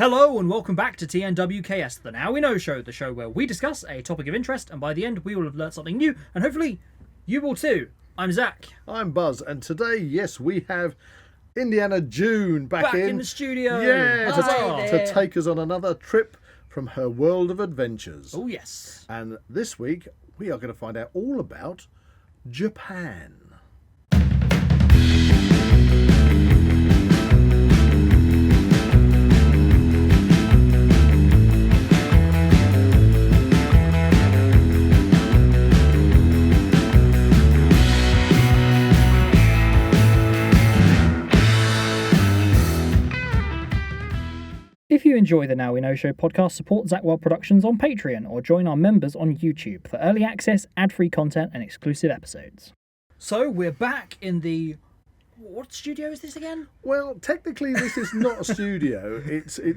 Hello and welcome back to TNWKS, the Now We Know show, the show where we discuss a topic of interest and by the end we will have learnt something new and hopefully you will too. I'm Zach. I'm Buzz, and today, yes, we have Indiana June back in the studio. Yeah, Hi to take us on another trip from her world of adventures. Oh yes. And this week we are going to find out all about Japan. If you enjoy the Now We Know show podcast, support Zak Wylde Productions on Patreon or join our members on YouTube for early access, ad-free content and exclusive episodes. So we're back in the... What studio is this again? Well, technically this is not a studio. It's the...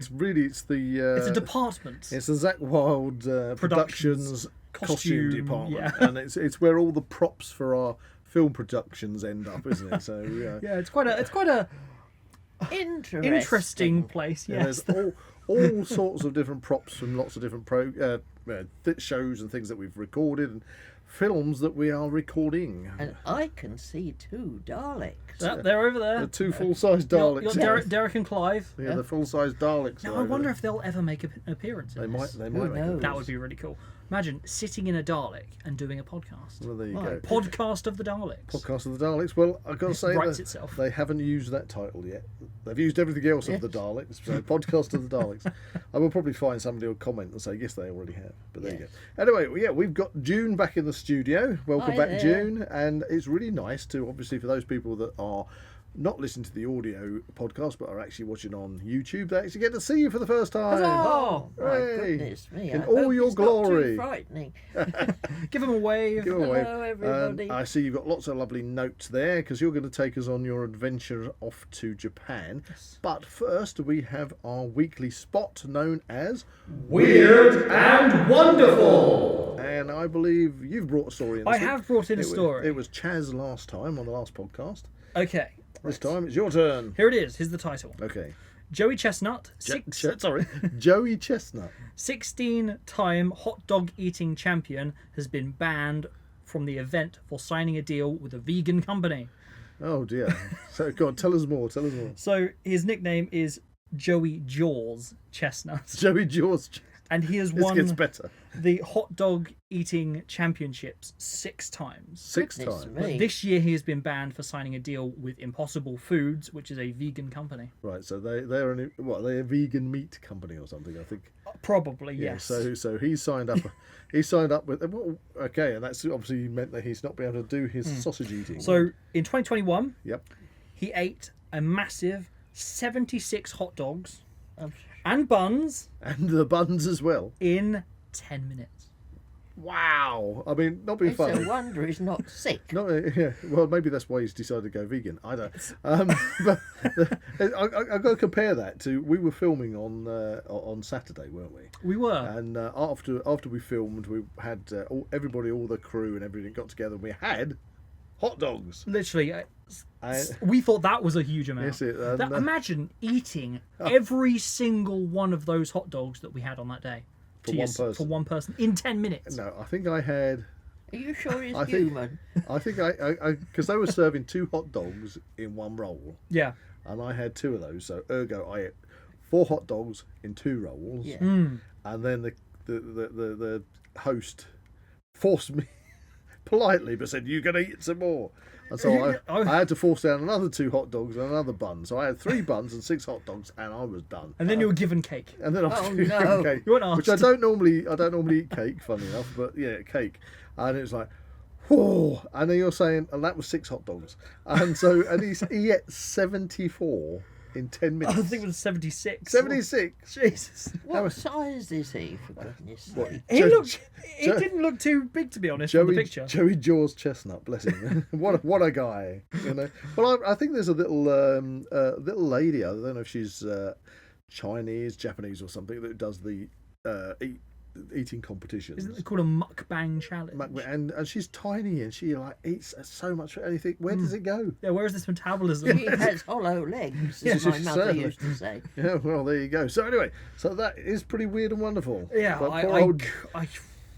it's a department. It's the Zak Wylde Productions costume department. Yeah. And it's where all the props for our film productions end up, isn't it? So yeah, it's quite a interesting place. Yes, yeah, there's all sorts of different props from lots of different shows and things that we've recorded and films that we are recording. And I can see two Daleks. They're over there. The two full-size Daleks. Derek and Clive. Yeah, the full-size Daleks. Now I wonder if they'll ever make an appearance. They might. Who Make knows? That would be really cool. Imagine sitting in a Dalek and doing a podcast. Well, there you go. Podcast of the Daleks. Podcast of the Daleks. Well, I've got to say writes itself. They haven't used that title yet. They've used everything else of the Daleks. So Podcast of the Daleks. I will probably find somebody who'll comment and say, yes, they already have. But there you go. Anyway, yeah, we've got June back in the studio. Welcome back, June. And it's really nice to, obviously, for those people that are not listening to the audio podcast but are actually watching on YouTube, they actually get to see you for the first time. Oh, my goodness me. In all your glory. Not too frightening. Give them a wave. Give 'em a wave. Hello, everybody. I see you've got lots of lovely notes there because you're going to take us on your adventure off to Japan. Yes. But first, we have our weekly spot known as Weird and Wonderful. And I believe you've brought a story in this I have brought in a story. It was Chaz last time on the last podcast. Okay. This time it's your turn. Here it is. Here's the title. Okay. Joey Chestnut, Joey Chestnut, 16-time hot dog eating champion, has been banned from the event for signing a deal with a vegan company. Oh dear. So go on, tell us more. So his nickname is Joey Jaws Chestnut. Joey Jaws. And he has This won gets better. the hot dog eating championships 6 times. Six Goodness times. me. But this year he has been banned for signing a deal with Impossible Foods, which is a vegan company. Right, so they're a vegan meat company or something, I think. Probably, Yeah, yes. so he signed up. He signed up with. Well, okay, and that's obviously meant that he's not been able to do his sausage eating. So in 2021, Yep. he ate a massive 76 hot dogs I'm and buns And the buns as well. in 10 minutes. Wow. I mean, not being It's funny. a wonder he's not sick. No, yeah. Well, maybe that's why he's decided to go vegan. I don't. But I've got to compare that to we were filming on Saturday, weren't we? We were. And after we filmed, we had all the crew and everything got together, and we had hot dogs. Literally, I- we thought that was a huge amount. Yes, it- That- imagine eating every single one of those hot dogs that we had on that day. For one person in 10 minutes. No, I think I had. Are you sure he's I think- human? I think I because they were serving 2 hot dogs in one roll, Yeah. and I had 2 of those. So ergo, I ate 4 hot dogs in 2 rolls. Yeah. And then the host forced me politely, but said, "You're going to eat some more." And so I had to force down another 2 hot dogs and another bun. So I had 3 buns and 6 hot dogs, and I was done. And then you were given cake. And then I was Oh, given no. cake, You weren't which I asked. don't normally eat cake, funny enough, but yeah, cake. And it was like, whoa! And then you're saying, and that was 6 hot dogs, and he ate 74 in 10 minutes. I think it was 76. 76. Jesus. What size is he, for goodness What? sake? He didn't look too big, to be honest, from the picture. Joey Jaws Chestnut, bless him. what a guy, you know. Well, I think there's a little lady. I don't know if she's Chinese, Japanese, or something that does the eat eating competitions. Isn't it called a mukbang challenge? And she's tiny and she like eats so much. And you think, where does it go? Yeah, where is this metabolism? He has hollow legs, as my mother certainly. used to say. Yeah, well, there you go. So anyway, so that is pretty weird and wonderful. Yeah, But poor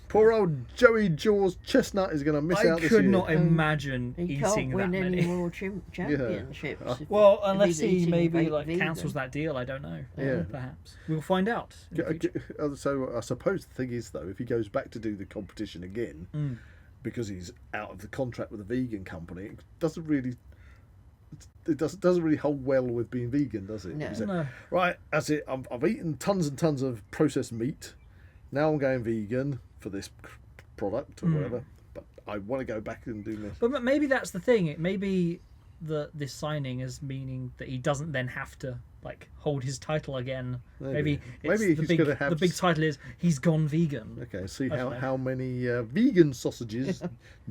poor old Joey Jaws Chestnut is going to miss out I this could year. not imagine He eating can't win that any many. more championships. Well, if unless he's he eating maybe vegan. cancels that deal, I don't know. Yeah. Perhaps we'll find out. in the future. So I suppose the thing is, though, if he goes back to do the competition again, because he's out of the contract with a vegan company, it doesn't really hold well with being vegan, does it? No. You say, No. right, that's it. I've eaten tons and tons of processed meat. Now I'm going vegan for this product or whatever. But I want to go back and do this. But maybe that's the thing. It maybe this signing is meaning that he doesn't then have to hold his title again. Maybe he's gonna have the big title is he's gone vegan. Okay, see how many vegan sausages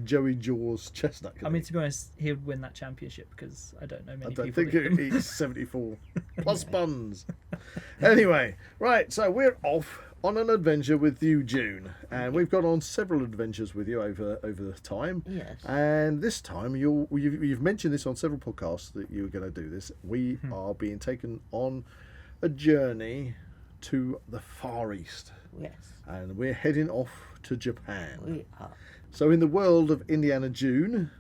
Joey Jaws Chestnut can I mean, eat. to be honest, he would win that championship because I don't know many I don't people. think that it eats 74 plus buns. Anyway, right, so we're off on an adventure with you, June, and we've gone on several adventures with you over the time. Yes. And this time, you've mentioned this on several podcasts that you were going to do this. We are being taken on a journey to the Far East, Yes, and we're heading off to Japan. we are. So, in the world of Indiana June,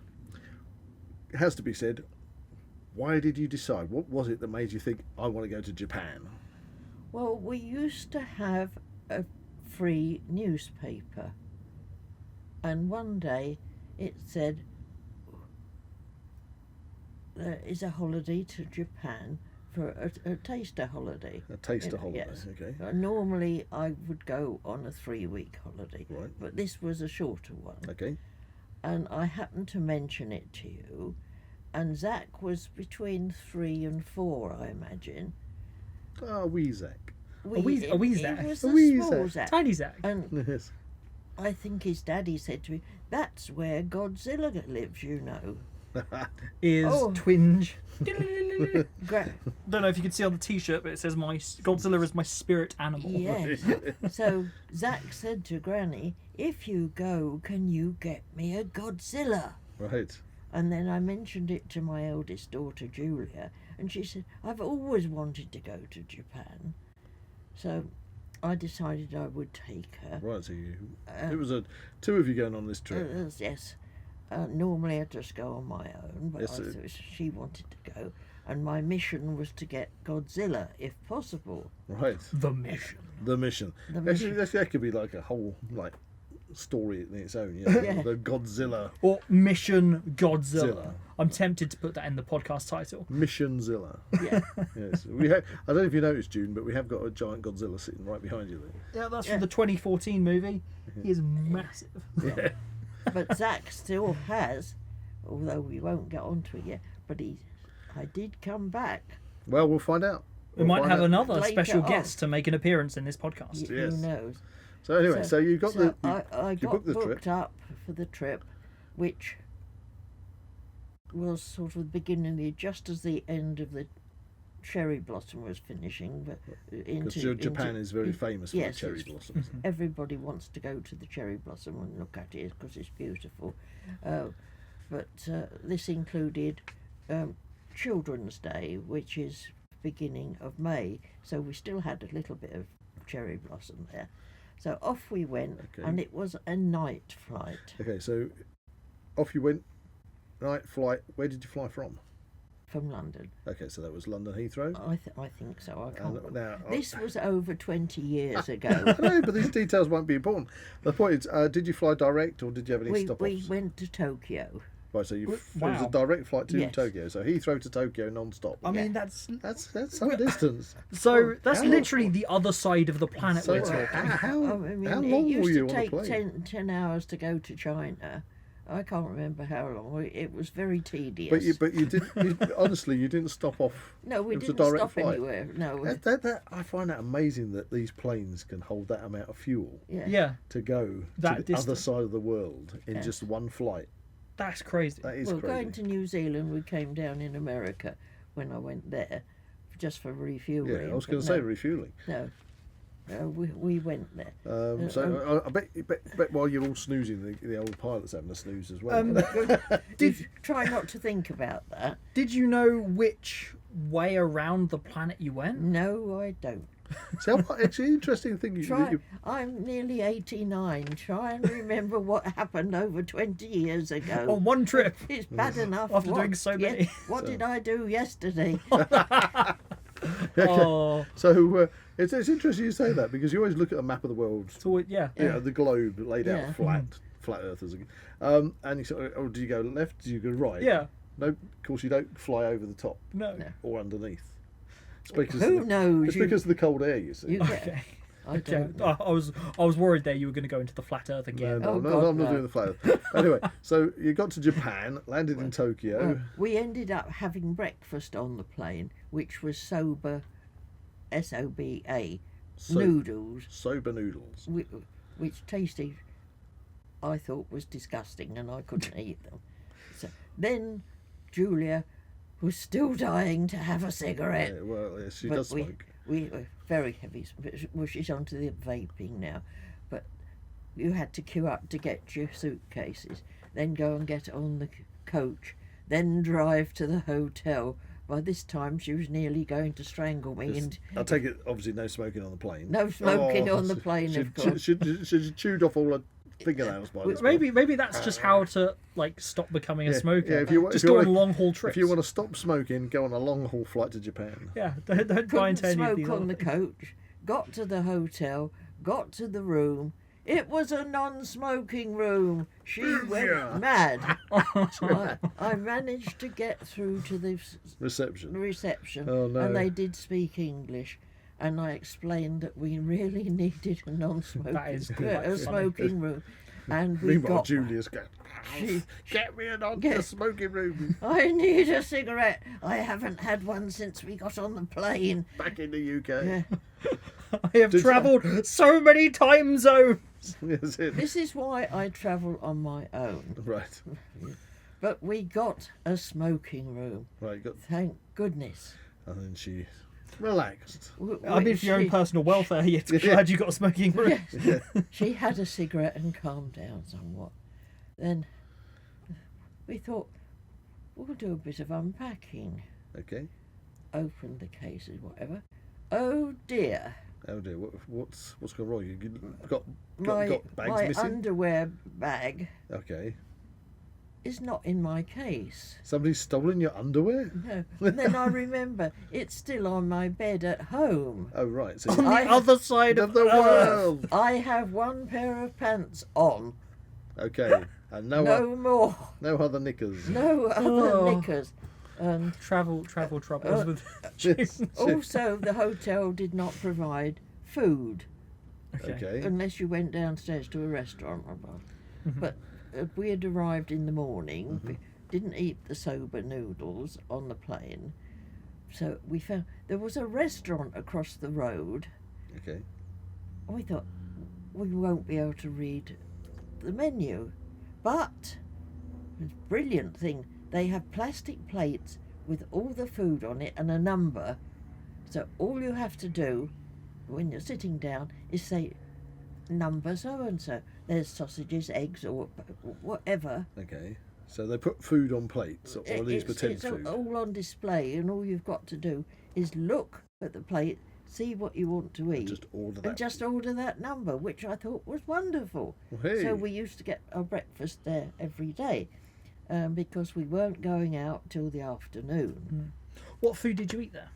it has to be said, why did you decide? What was it that made you think, I want to go to Japan? Well, we used to have a free newspaper, and one day it said there is a holiday to Japan for a taster holiday. A taster holiday, Yes. okay. Normally I would go on a 3-week holiday, Right. but this was a shorter one. Okay. And I happened to mention it to you, and Zak was between 3 and 4, I imagine. Ah, wee Zak. A wee He Zak. was A the wee small Zak. Zak. Tiny Zach And Yes. I think his daddy said to me, "That's where Godzilla lives, you know." is Oh. twinge. Gra- Don't know if you can see on the T-shirt, but it says "My Godzilla is my spirit animal." yes. So Zak said to Granny, "If you go, can you get me a Godzilla?" Right. And then I mentioned it to my eldest daughter, Julia, and she said, "I've always wanted to go to Japan." So I decided I would take her. Right, so it was two of you going on this trip. Yes. Normally I just go on my own, but Yes, I thought she wanted to go. And my mission was to get Godzilla, if possible. Right. The mission. The mission. The Actually, mission. that could be like a whole story in its own. Yeah. Yeah. The Godzilla. Or Mission Godzilla. Zilla. I'm tempted to put that in the podcast title. Missionzilla. Yeah. Yes. I don't know if you noticed, June, but we have got a giant Godzilla sitting right behind you there. Yeah, that's Yeah. from the 2014 movie. He is massive. Yeah. But Zak still has, although we won't get onto it yet, but I did come back. Well, we'll find out. We We'll might find have out. another Later special on. guest to make an appearance in this podcast. Yes. Who knows? So anyway, so you got I you got booked the booked trip. up for the trip, which was sort of the beginning, just as the end of the cherry blossom was finishing. But Because Japan is very famous for yes, the cherry it's- blossoms. everybody wants to go to the cherry blossom and look at it because it's beautiful. But this included Children's Day, which is beginning of May, so we still had a little bit of cherry blossom there. So off we went, Okay. and it was a night flight Okay, so off you went. Night flight. Where did you fly from? from London. Okay, so that was London Heathrow. I think so. I can't. And now, This was over 20 years ago. no, but these details won't be important. The point is, did you fly direct or did you have any we stop-offs? went to Tokyo. Right, so it was Wow. a direct flight to Yes. Tokyo. So Heathrow to Tokyo non-stop. I mean, Yeah. That's some distance. so that's how- literally the other side of the planet So we're talking. how I mean, long it were used you to on the take plane? 10 hours to go to China. I can't remember how long. It was very tedious. But you didn't. Honestly, you didn't stop off. No, we it was didn't a direct stop flight. anywhere. No. I find that amazing that these planes can hold that amount of fuel Yeah. Yeah, to go That to the other distance. side of the world in Yeah. just one flight. that's crazy. That is Well, crazy. going to New Zealand, we came down in America when I went there, just for refueling. Yeah, I was but going to say no, refueling. No. we went there. I bet while you're all snoozing, the old pilot's having a snooze as well. Did try not to think about that. Did you know which way around the planet you went? No, I don't. So, actually, interesting thing. I'm nearly 89. Try and remember what happened over 20 years ago. On one trip. It's bad enough. After doing so many. What did I do yesterday? Oh. So it's interesting you say that, because you always look at a map of the world. Yeah. The globe laid out flat earthers. And you say, oh, do you go left? Do you go right? Yeah. No, of course you don't fly over the top. No. Or underneath. It's because Who knows? It's because of the cold air, you see. Okay. I don't know. I was worried there you were going to go into the flat Earth again. No, I'm not doing the flat Earth. Anyway, so you got to Japan, landed in Tokyo. We ended up having breakfast on the plane, which was soba, S-O-B-A, noodles. Soba noodles. Which tasted, I thought, was disgusting, and I couldn't eat them. So then Julia was still dying to have a cigarette. Yeah, well, yes, she does smoke. We were very heavy. Well, she's onto the vaping now, but you had to queue up to get your suitcases, then go and get on the coach, then drive to the hotel. By this time, she was nearly going to strangle me. I take it, obviously, no smoking on the plane. No smoking on the plane, of course. She chewed off all her fingernails by this point. Maybe that's just how to stop becoming a smoker. Yeah, if you go on long haul trips. If you want to stop smoking, go on a long haul flight to Japan. Yeah, don't buy into any of these. Smoke on the coach. Got to the hotel. Got to the room. It was a non-smoking room. She went mad. I managed to get through to the reception. Oh, no. And they did speak English. And I explained that we really needed a non-smoking smoking room. And we Meanwhile, got Julia's going, get me a non-smoking room. I need a cigarette. I haven't had one since we got on the plane. Back in the UK. Yeah. I have travelled so many time zones. Yes, This is why I travel on my own. Right. But we got a smoking room. Right. Thank goodness. And then she relaxed. I mean, for your own personal welfare, you're glad you got a smoking room. Yes. She had a cigarette and calmed down somewhat. Then we thought, we'll do a bit of unpacking. Okay. Opened the cases, whatever. Oh dear. Oh dear, what's gone wrong? You got bags my missing? underwear bag Okay. is not in my case. Somebody's stolen your underwear? No. And then I remember it's still on my bed at home. Oh right. So On the other side of the world. I have one pair of pants on. Okay. And no more. No other knickers. No other knickers. Travel troubles with. Also, the hotel did not provide food. Okay. Unless you went downstairs to a restaurant. But we had arrived in the morning. We didn't eat the soba noodles on the plane. So we found there was a restaurant across the road. Okay. We thought, we won't be able to read the menu. But, it's a brilliant thing, they have plastic plates with all the food on it and a number. So all you have to do when you're sitting down is say, number so-and-so. There's sausages, eggs, or whatever. Okay. So they put food on plates, or these pretend it's food. all on display, and all you've got to do is look at the plate, see what you want to eat, and just order that number, which I thought was wonderful. Hey. So we used to get our breakfast there every day, because we weren't going out till the afternoon. What food did you eat there?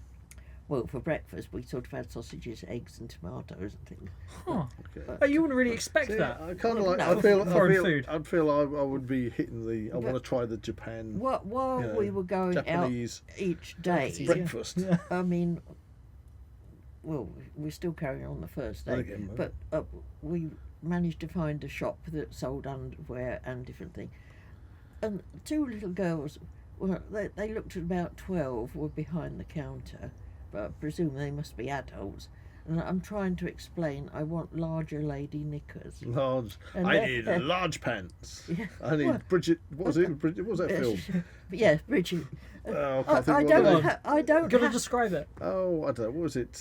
Well, for breakfast we sort of had sausages, eggs, and tomatoes and things. Huh. Okay. Oh, you wouldn't really expect See, that. I kind of Well, like. no. I'd feel I would be hitting the. I want to try the Japan. While we were going Japanese out each day, breakfast. Yeah. I mean, well, we're still carrying on the first day, but we managed to find a shop that sold underwear and different things. And two little girls, well, they looked at about 12, were behind the counter, but I presume they must be adults. And I'm trying to explain, I want larger lady knickers. Large. And I need large pants. Yeah. I need Bridget. What was it? What was that film? Yes, Bridget. Oh, I can't think I of what don't. they- I don't. Gotta have describe it. Oh, I don't know. What was it?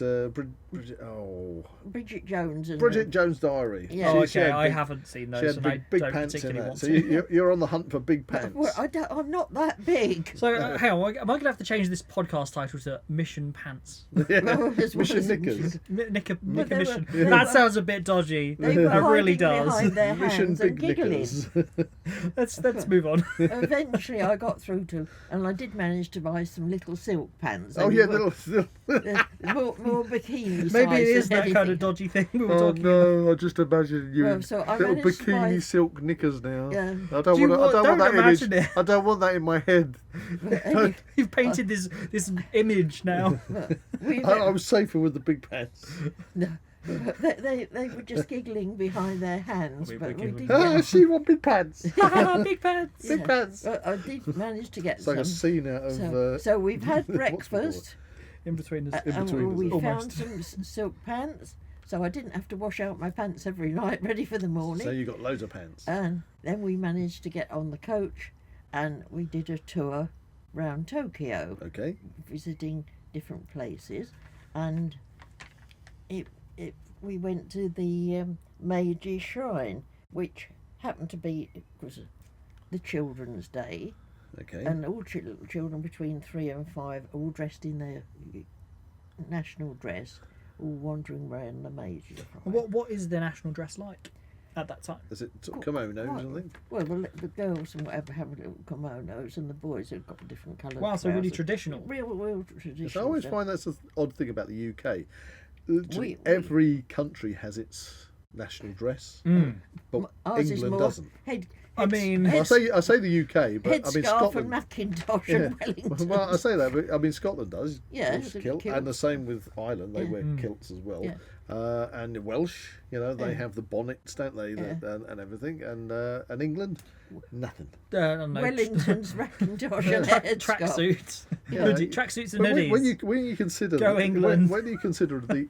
Bridget Jones. And Bridget Jones' Diary. Yeah. Oh, She okay. had I big- haven't seen She those, had and I big don't pants in particularly that. want So to. you're on the hunt for big pants. Well, I'm not that big. So, hang on, am I going to have to change this podcast title to Mission Pants? Yeah. Well, as well Mission as knickers. Knicker they were- Mission. they That were- sounds a bit dodgy. They were It really hiding does. behind their Mission hands and big giggling. knickers. Let's move on. Eventually, I got through to, and I did manage to buy some little silk pants. Oh They yeah, were little. more bikini. Maybe it size is than that kind anything. of dodgy thing we were Oh talking about. no! I just imagine you Well, in so I little managed to bikini buy- silk knickers now. Yeah. I Do you don't want- want don't that image. imagine it. I don't want that in my head. Anyway, You've painted this image now. we- I'm safer with the big pants. no, they were just giggling behind their hands, We but were we giggling. did Ah, get, she want big pants. Big pants. Big pants. I did manage to get It's like a some. scene out of. So we've had what's it called? breakfast. In between us. In between And us. we found Almost. some silk pants, so I didn't have to wash out my pants every night, ready for the morning. So you got loads of pants. And then we managed to get on the coach, and we did a tour round Tokyo, Okay. visiting different places, and we went to the Meiji Shrine, which happened to be, it was the Children's Day, Okay. and all children between 3 and 5, all dressed in their national dress, all wandering around the Meiji Shrine. What is the national dress like at that time? Is it sort of kimonos or something? Well, the girls and whatever have little kimonos, and the boys have got different coloured. Wow, so really trousers. traditional. Real traditional. So I always stuff. find that's the odd thing about the UK. Literally We- every country has its national dress, but Ours is England more doesn't. I mean- I say the UK, but I mean headscarf and Scotland. Macintosh Yeah. and Wellington. Well, I say that, but I mean Scotland does. Yeah, Welsh the kilt, kilt. and the same with Ireland. They Yeah. wear kilts as well. Yeah. And Welsh, they Yeah. have the bonnets, don't they? And everything. And England, nothing. I don't know. Wellington's Macintosh and headscarf. Tracksuits. Yeah. Tracksuits and But hoodies. when you consider Go England. when you consider the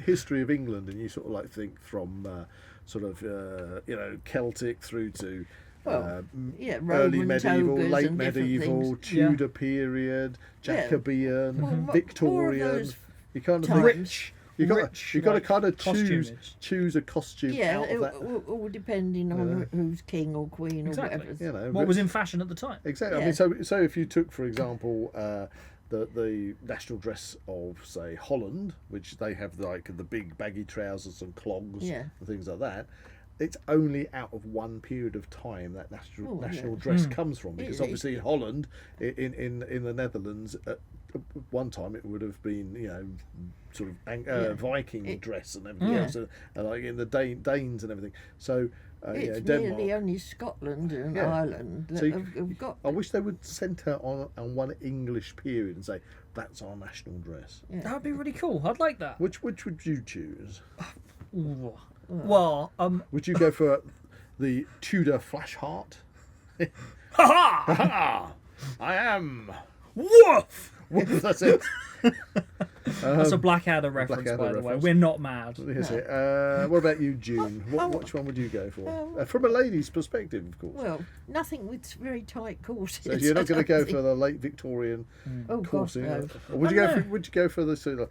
history of England, and you sort of like think from sort of Celtic through to Well, yeah, early Roman medieval, togas late and different medieval, things. Tudor period, Jacobean, Well, more of Victorian. those You kind of times. think Rich. you got Rich, to like, kind of costumage. choose a costume Yeah, out of that. all depending on who's king or queen or Exactly. whatever. What was in fashion at the time? Exactly. I Yeah. mean, so if you took, for example, the national dress of, say, Holland, which they have like the big baggy trousers and clogs Yeah. and things like that, it's only out of one period of time that national dress comes from, because It- obviously in Holland, in the Netherlands, at one time it would have been sort of Viking dress and everything Yeah. else, and like in the Danes and everything. So It's Denmark. nearly only Scotland and Yeah. Ireland that So you- have got. I wish they would centre on one English period and say that's our national dress. Yeah. That would be really cool. I'd like that. Which would you choose? Ooh. Well, Would you go for the Tudor flash heart? ha Ah, I am. Woof! That's it. That's a Blackadder reference, Blackadder by the way. reference. We're not mad. That's it. What about you, June? Which one would you go for? From a lady's perspective, of course. Well, nothing with very tight corsets. So you're not going to I go don't for the late Victorian Oh, God, corset, no. or would I you go don't for? Would you go for the sort of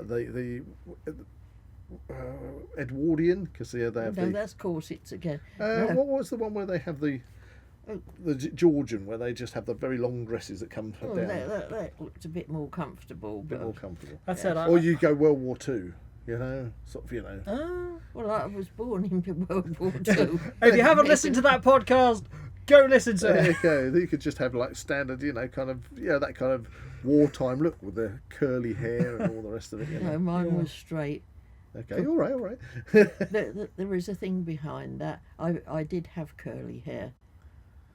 the Edwardian? Because they have No, the. that's corsets again. No. What was the one where they have the Georgian, where they just have the very long dresses that come Well, down, that looked a bit more comfortable. a bit but, more comfortable? That said, Or you go World War Two, sort of, well, I was born into World War II. if you haven't listened to that podcast, go listen to There it. you go. You could just have like standard, kind of, that kind of wartime look with the curly hair and all the rest of it. No, mine was straight. Okay, all right. There is a thing behind that. I did have curly hair.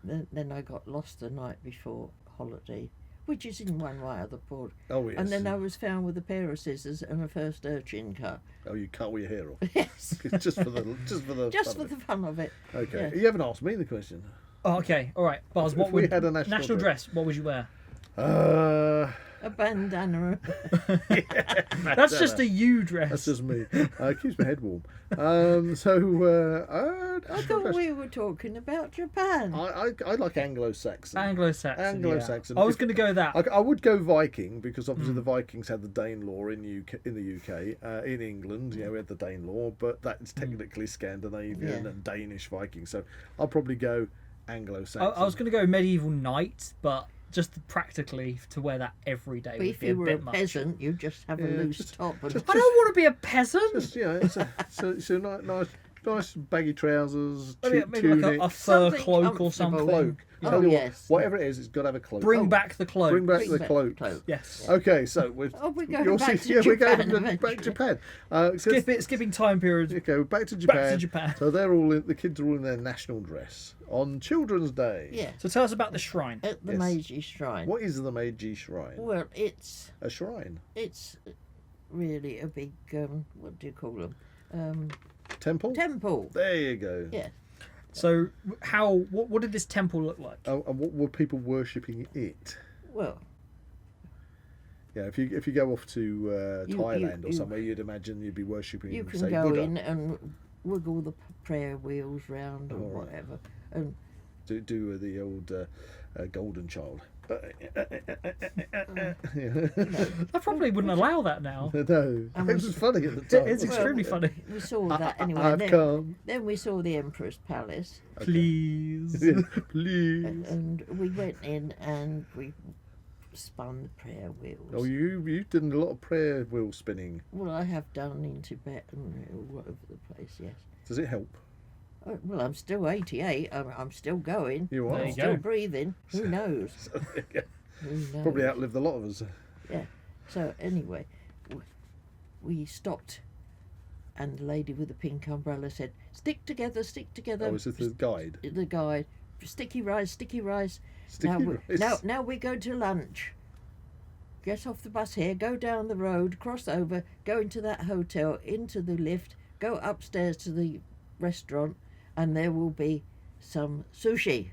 Then I got lost the night before holiday, which is in one way or the port. Oh yes. And then I was found with a pair of scissors and a first urchin cut. Oh, you cut all your hair off Yes, just for the just fun for of the fun of it. it. Okay, yeah. you haven't asked me the question. Oh, okay, all right, Buzz. If What we would had a national dress? What would you wear? a bandana. That's just a you dress. That's just me. It keeps my head warm. I thought we were talking about Japan. I like Anglo-Saxon. Anglo-Saxon. I was going to go that. I would go Viking because obviously the Vikings had the Danelaw in the UK. In England, we had the Danelaw, but that's technically Scandinavian and Danish Viking. So I'll probably go Anglo-Saxon. I was going to go medieval knight, but just practically to wear that every day But would if be you a were bit a much. peasant, you just have a loose top. And I don't want to be a peasant. Just, so nice baggy trousers, Maybe tunic, like a fur Something cloak or comfortable. something. cloak. Oh, Tell you yes. whatever it is, it's got to have a cloak. Bring back the cloak. Bring back Bring the back cloak. cloak. Yes. Okay, so we're going back to we're going Japan back to Japan. Skipping time periods. Okay, back to Japan. Back to Japan. So the kids are all in their national dress on Children's Day. Yeah, So tell us about the shrine. at the Yes. Meiji Shrine. What is the Meiji Shrine? Well, it's A shrine. really a big what do you call them? Temple? Temple. There you go. Yeah. So what did this temple look like? Oh, and what were people worshipping it? Well, Yeah, if you go off to You- Thailand or you- somewhere, you'd imagine you'd be worshipping, you can say, go Buddha. in and wiggle the prayer wheels round or Oh, right. whatever, and Do the old golden child. I probably wouldn't allow that now. No, And it we- was funny at the time. It's extremely funny. we saw that anyway. I've then, come. then we saw the Emperor's Palace, Please. Please. and we went in and we spun the prayer wheels. Oh, you've done a lot of prayer wheel spinning. Well, I have done in Tibet and all over the place. Yes. Does it help? Well, I'm still 88. I'm still going. You are. There you Still go. breathing. Who knows? Who knows? Probably outlived a lot of us. Yeah. So anyway, we stopped, and the lady with the pink umbrella said, "Stick together, stick together." Oh, was it the guide? The guide. Sticky rice, sticky rice. Sticky rice. Now we go to lunch. Get off the bus here, go down the road, cross over, go into that hotel, into the lift, go upstairs to the restaurant, and there will be some sushi.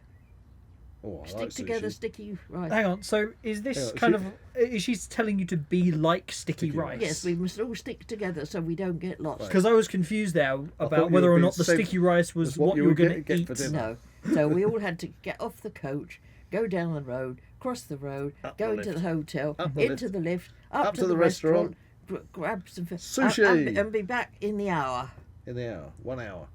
Oh, I Stick like together, sushi. sticky rice. Hang on. So is this Hang on, kind of? Is she telling you to be like sticky Sticky rice? Yes, we must all stick together so we don't get lost. Because I was confused there thought about you whether were or being not the said sticky rice was that's what you were going to get eat. for dinner. No. So we all had to get off the coach, go down the road, cross the road, Up go the into lift. the hotel, Up the into lift. the lift, up to the restaurant. grab some Sushi. and be back in the hour. In the hour. 1 hour.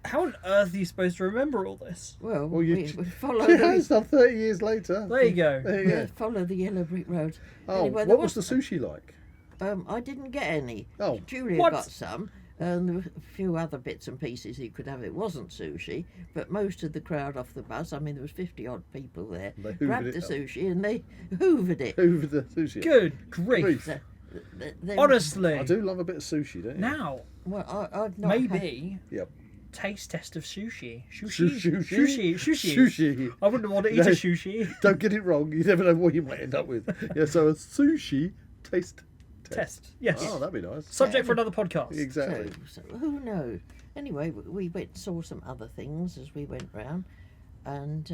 How on earth are you supposed to remember all this? Well, Well, we follow Yeah, the, it's not 30 years later. There you go. There you go. follow the yellow brick road. Oh, Anyway, there what was the sushi like? I didn't get any. Oh. Julia What? got some. And there were a few other bits and pieces you could have. It wasn't sushi, but most of the crowd off the bus, I mean, there was 50 odd people there, They hoovered grabbed it the up. sushi and they hoovered it. Over the sushi. Good grief. So, they- Honestly. I do love a bit of sushi, don't you? Now, Well, I've not had- maybe Yep. taste test of sushi. Sushi. Sushi. Sushi. I wouldn't want to eat No. a sushi. Don't get it wrong. You never know what you might end up with. Yeah, so a sushi taste Test. Yes. Oh, that'd be nice. Subject for another podcast. Exactly. So who knows? Anyway, we went saw some other things as we went round, and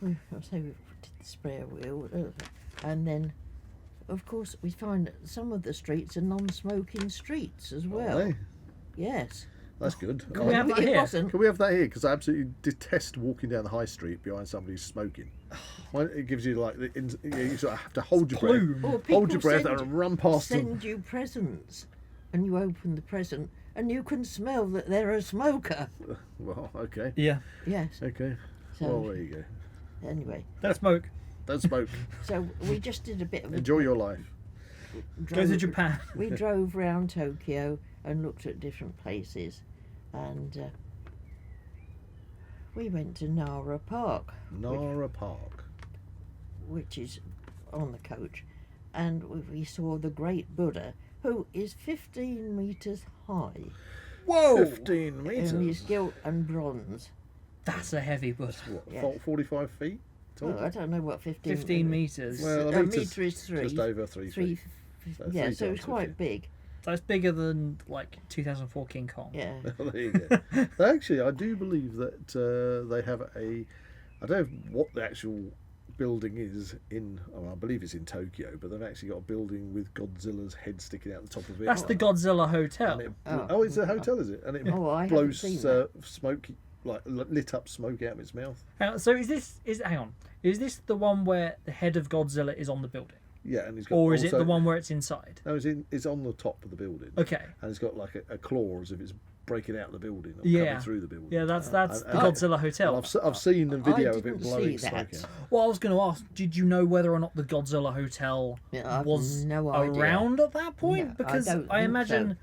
I say we did the sprayer wheel, and then, of course, we find some of the streets are non-smoking streets as well. Hey, Yes. that's good. Can we have that it here? wasn't. Can we have that here? Because I absolutely detest walking down the high street behind somebody who's smoking. Well, it gives you like you sort of have to hold your Plume. breath, Or people hold your breath, send- and run past them. Send you presents, and you open the present, and you can smell that they're a smoker. Well, okay, Yeah. Yes. okay. So- Well, there you go. Anyway, Don't smoke. Don't smoke. so we just did a bit of a Enjoy your life. Go to Japan. We drove round Tokyo and looked at different places, and we went to Nara Park, Nara Park. which is on the coach, and we saw the great Buddha, who is 15 metres high, Whoa. 15 and he's metres. gilt and bronze. That's a heavy Buddha. What, Yeah. 45 feet tall? Well, I don't know what 15. 15 metres. Well, a metres metre is three. just over 3 three. feet. So Yeah, 3 so it's times quite 50. big. That's bigger than like 2004 King Kong. Yeah. There you go. Actually, I do believe that they have a. I don't know what the actual building is in, I believe it's in Tokyo, but they've actually got a building with Godzilla's head sticking out the top of it. That's the Godzilla Hotel. It's a hotel, is it? And it I haven't blows seen that. smoke, like lit up smoke out of its mouth. So is this the one where the head of Godzilla is on the building? Yeah, and he's got. Or is it also- the one where it's inside? No, it's on the top of the building. Okay. And it's got like a claw as if it's breaking out of the building or Yeah. coming through the building. Yeah, that's the And Godzilla Hotel. I've seen the video I of it didn't blowing see smoke that. out. Well, I was going to ask, did you know whether or not the Godzilla Hotel Yeah, I've was no idea. around at that point? No, I Because don't I think imagine so.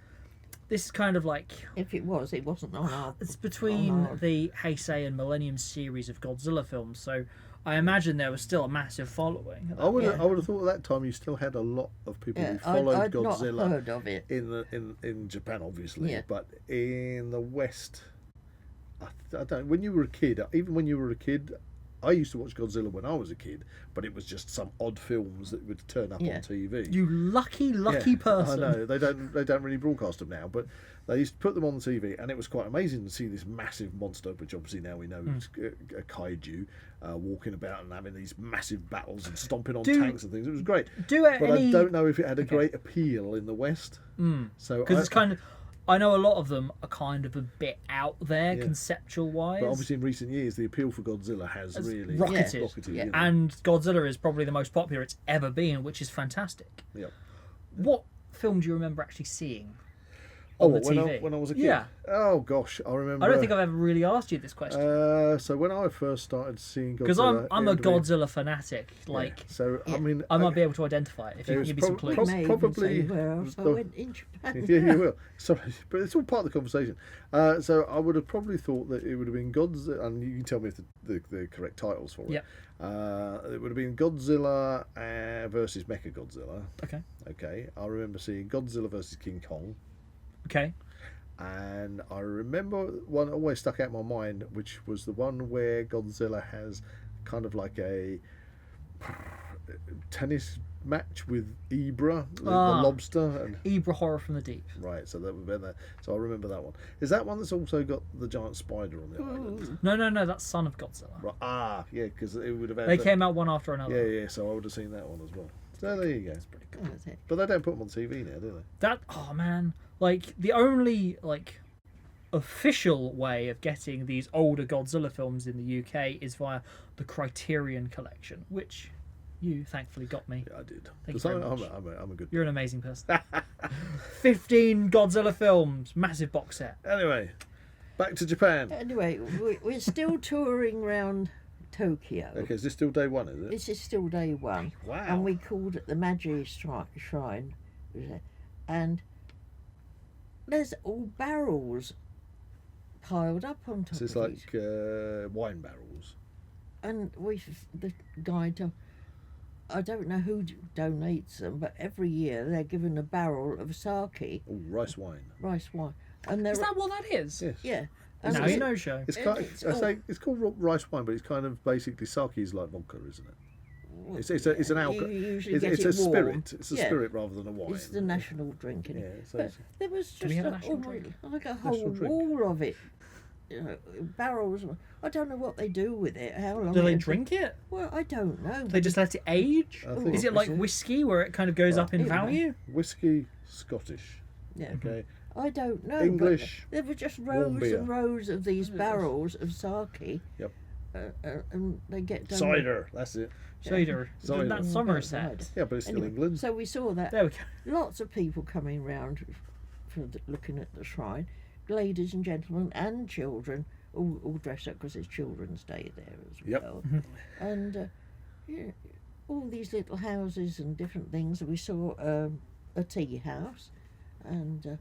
this is kind of like If it wasn't on our. it's between on our- the Heisei and Millennium series of Godzilla films, so I imagine there was still a massive following. At that I would Yeah. have thought at that time you still had a lot of people Yeah, who followed I'd Godzilla not heard of it. in Japan, obviously, Yeah. but in the West, I don't. When you were a kid, even when you were a kid, I used to watch Godzilla when I was a kid, but it was just some odd films that would turn up Yeah. on TV. You lucky Yeah, person. I know they don't really broadcast them now, but they used to put them on the TV, and it was quite amazing to see this massive monster, which obviously now we know is a kaiju, walking about and having these massive battles and stomping on tanks and things. It was great. But I don't know if it had a great appeal in the West. So Because it's kind of, I know a lot of them are kind of a bit out there Yeah. conceptual wise. But obviously, in recent years, the appeal for Godzilla has really rocketed. Yeah. you know. And Godzilla is probably the most popular it's ever been, which is fantastic. Yep. What film do you remember actually seeing Oh, on the when TV? when I was a kid. Yeah. Oh gosh, I remember. I don't think I've ever really asked you this question. So when I first started seeing Godzilla, Because I'm it a would have been- Godzilla fanatic. Like, Yeah. So I mean, I might be able to identify it if you it can was give me some prob- clues. May probably even say where else I the- went in Japan. yeah, you will. Sorry, but it's all part of the conversation. So I would have probably thought that it would have been Godzilla, and you can tell me if the correct titles for it. Yep. It would have been Godzilla versus Mechagodzilla. Okay. Okay. I remember seeing Godzilla versus King Kong. Okay. And I remember one always stuck out in my mind, which was the one where Godzilla has kind of like a tennis match with Ibra, the lobster. And, Ibra Horror from the Deep. right, so that would be that. So I remember that one. Is that one that's also got the giant spider on the island? No, that's Son of Godzilla. Right. Yeah, because it would have had. They came out one after another. Yeah. So I would have seen that one as well. So there you go. That's it. But they don't put them on TV now, do That, oh man, like the only like official way of getting these older Godzilla films in the UK is via the Criterion Collection, which you thankfully got me. they? Yeah, I did. Thank you 'Cause very I'm, much. I'm a good. You're an amazing person. 15 Godzilla films, massive box set. Anyway, back to Japan. Anyway, we're still touring around Tokyo. Okay, is this still day one? Is it? This is still day one. Wow. And we called it the Magi Shrine. And there's all barrels piled up on top So it's of like these. wine barrels. And the guy, I don't know who donates them, but every year they're given a barrel of sake, Oh, rice wine. rice wine. And they're, Is that what that is? Yes. yeah. Now it's- you know, show. It's And kind. it's I all- say it's called rice wine, but it's kind of basically sake is like vodka, isn't it? It's an alcohol. You usually It's, get it's it a warm. spirit. It's a Yeah. spirit rather than a wine. It's the national drink. Yeah. So But it's, there was Do we just have a national drink? like a National whole drink. wall of it. You know, barrels. I don't know what they do with it. How long? Do they it- drink it? Well, I don't know. They just let it age? I think Is it like so. whiskey where it kind of goes up in Either way. value? whiskey, Scottish. Yeah. Okay. I don't know. but English, There were just warm rows beer. and rows of these barrels of sake. Yep. And they get done. Cider. That's it. Cider. Cider. That's Somerset. Yeah, but it's still Anyway, England. So we saw that. There we go. Lots of people coming round looking at the shrine, ladies and gentlemen and children, all dressed up because it's Children's Day there as Yep. well. And yeah, all these little houses and different things. We saw a tea house, and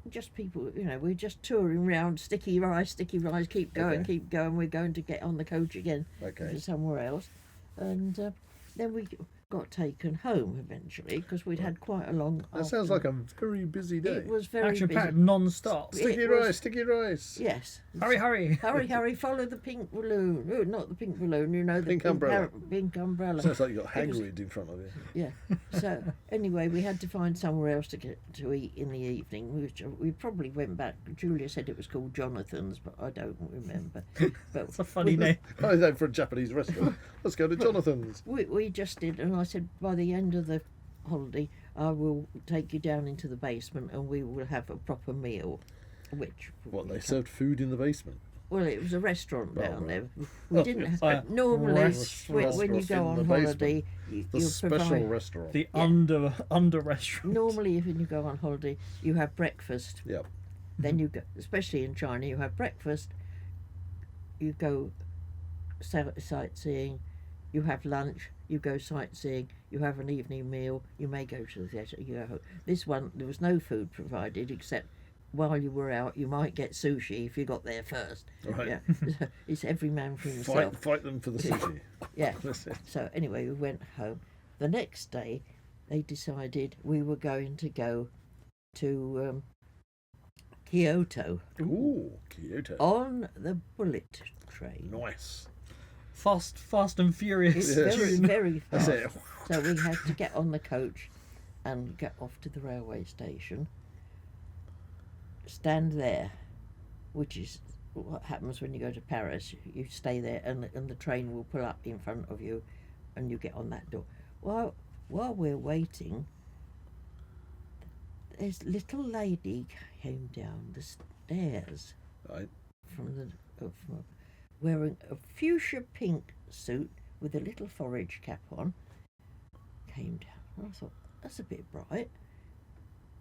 just people, we're just touring around. Sticky rice, keep going, Okay. keep going. We're going to get on the coach again Okay. to somewhere else. And then got taken home eventually because we'd had quite a long. That sounds like a very busy day. It was very Action-packed, busy. non-stop. Sticky rice, sticky rice. Yes. Hurry, hurry. Hurry, hurry, follow the pink balloon. Oh, not the pink balloon, you know, the Pink umbrella. Pink umbrella. Sounds like you've got Hagrid in front of you. Yeah. So, anyway, we had to find somewhere else to get to eat in the evening, which we probably went back. Julia said it was called Jonathan's, but I don't remember. But It's a funny name. I know for a Japanese restaurant. Let's go to Jonathan's. we just did, and I said, by the end of the holiday, I will take you down into the basement and we will have a proper meal. Which What, they served food in the basement? Well, it was a restaurant Oh, down right. there. We didn't it's have, like normally restaurant when you go in the on basement. holiday, The you special provide. restaurant. The Yeah. under restaurant. Normally, when you go on holiday, you have breakfast. Yep. Then you go, especially in China, you have breakfast. You go sightseeing. You have lunch. You go sightseeing. You have an evening meal. You may go to the theatre. You go home. This one, there was no food provided except while you were out, you might get sushi if you got there first. Right. Yeah, it's every man for himself. Fight them for the sushi. Yeah. That's it. So anyway, we went home. The next day, they decided we were going to go to Kyoto Ooh, Kyoto. on the bullet train. Nice. Fast and furious. It's Yeah. very, very That's fast. it. So we had to get on the coach and get off to the railway station. Stand there, which is what happens when you go to Paris. You stay there, and the train will pull up in front of you, and you get on that door. While we're waiting, this little lady came down the stairs Right. from wearing a fuchsia pink suit with a little forage cap on. Came down, and I thought, that's a bit bright.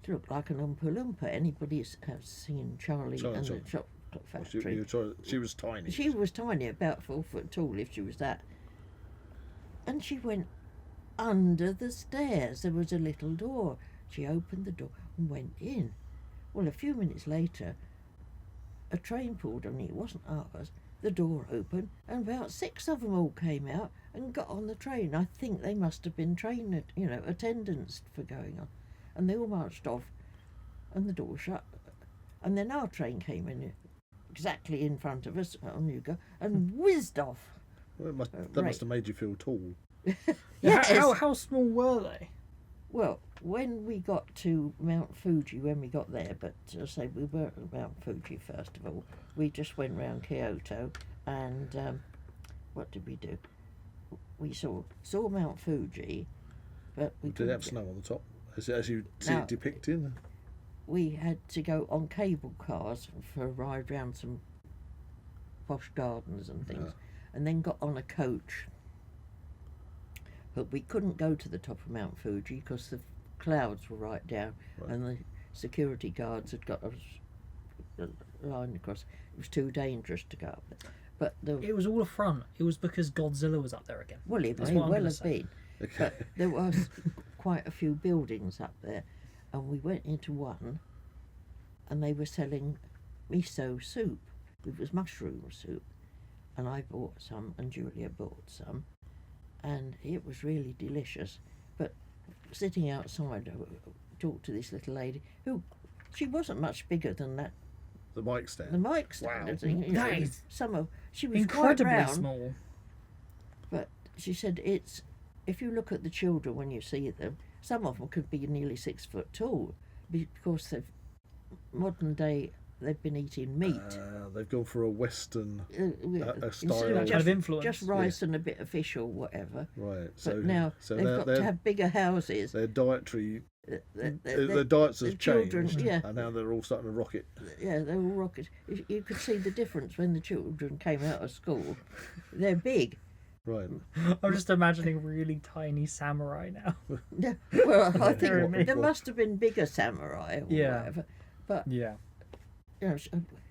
It looked like an Oompa Loompa. Anybody has seen Charlie Charlie and Charlie. the Chocolate Well, Factory? she was tiny. She was tiny, about 4 foot tall, if she was that. And she went under the stairs. There was a little door. She opened the door and went in. Well, a few minutes later, a train pulled on. It wasn't ours. The door opened, and about 6 of them all came out and got on the train. I think they must have been train, attendants for going on. And they all marched off, and the door shut. And then our train came in exactly in front of us, on you go, and whizzed off. Well, that right. must have made you feel tall. Yes. How small were they? Well, when we got to Mount Fuji, when we got there, but I say we weren't at Mount Fuji first of all. We just went round Kyoto, and what did we do? We saw Mount Fuji, but we Did it have couldn't snow on the top? As you see No. it depicted? we had to go on cable cars for a ride round some posh gardens and things, and then got on a coach. But we couldn't go to the top of Mount Fuji because the clouds were right down, Right. and the security guards had got us lined across. It was too dangerous to go up there. But It was all a front. It was because Godzilla was up there again. well, it That's may what I'm well gonna have say. been. Okay. But there was quite a few buildings up there, and we went into one, and they were selling miso soup. It was mushroom soup, and I bought some, and Julia bought some, and it was really delicious. But sitting outside, I talked to this little lady who, she wasn't much bigger than that. The mic stand. The mic stand. Wow. I think, That is she was Incredibly quite round, small. but she said it's, if you look at the children when you see them, some of them could be nearly 6 foot tall because modern day they've been eating meat. They've gone for a Western Instead style. of Kind of influence. just rice and a bit of fish or whatever. Right. But now they've got to have bigger houses. their dietary, The their diets have the children, changed, yeah. and now they're all starting to rocket. Yeah, they were rockets. You could see the difference when the children came out of school. They're big. Right. I'm just imagining really tiny samurai now. Yeah, well, I Very think there big. must have been bigger samurai or Yeah. whatever. But Yeah.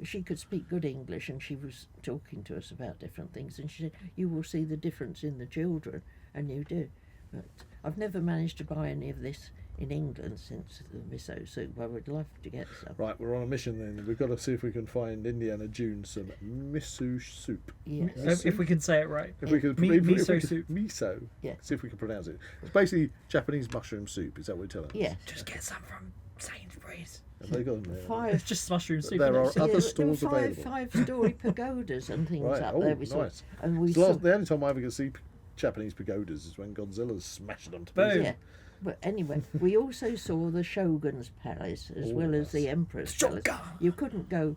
she could speak good English, and she was talking to us about different things, and she said, you will see the difference in the children, and you do. But I've never managed to buy any of this in England since the miso soup. I would love to get some. Right, we're on a mission then. We've got to see if we can find Indiana June some miso soup. Yes. If we can say it right. If we can, miso soup. Miso. Yeah. See if we can pronounce it. It's basically Japanese mushroom soup. Is that what we're telling us? Yes. Just get some from Sainsbury's. Have they got them there? It's Five. just mushroom soup. There isn't it? are other there were stores available. Five-story pagodas and things Right. up Oh, there. We saw, nice. and we So saw, the only time I ever get to see Japanese pagodas is when Godzilla's smashing them to Boom. pieces. yeah. But anyway, we also saw the Shogun's Palace as Oh, well as nice. the Emperor's Palace. Shogun. You couldn't go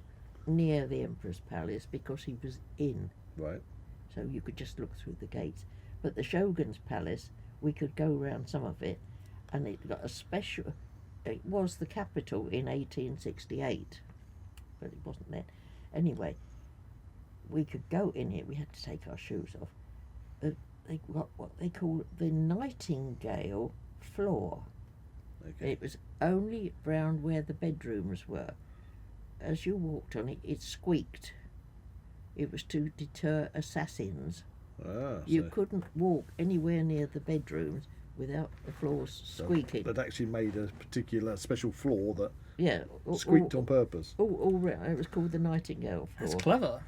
near the Emperor's Palace because he was in, Right. so you could just look through the gates. But the Shogun's Palace, we could go round some of it, and it got a special. It was the capital in 1868, but it wasn't then. Anyway, we could go in it. We had to take our shoes off. They got what they call the Nightingale floor. Okay. It was only round where the bedrooms were. As you walked on it, it squeaked. It was to deter assassins. Ah, You so couldn't walk anywhere near the bedrooms without the floors squeaking. they'd actually made a particular special floor that Yeah, squeaked on purpose. all round. It was called the Nightingale floor. That's clever.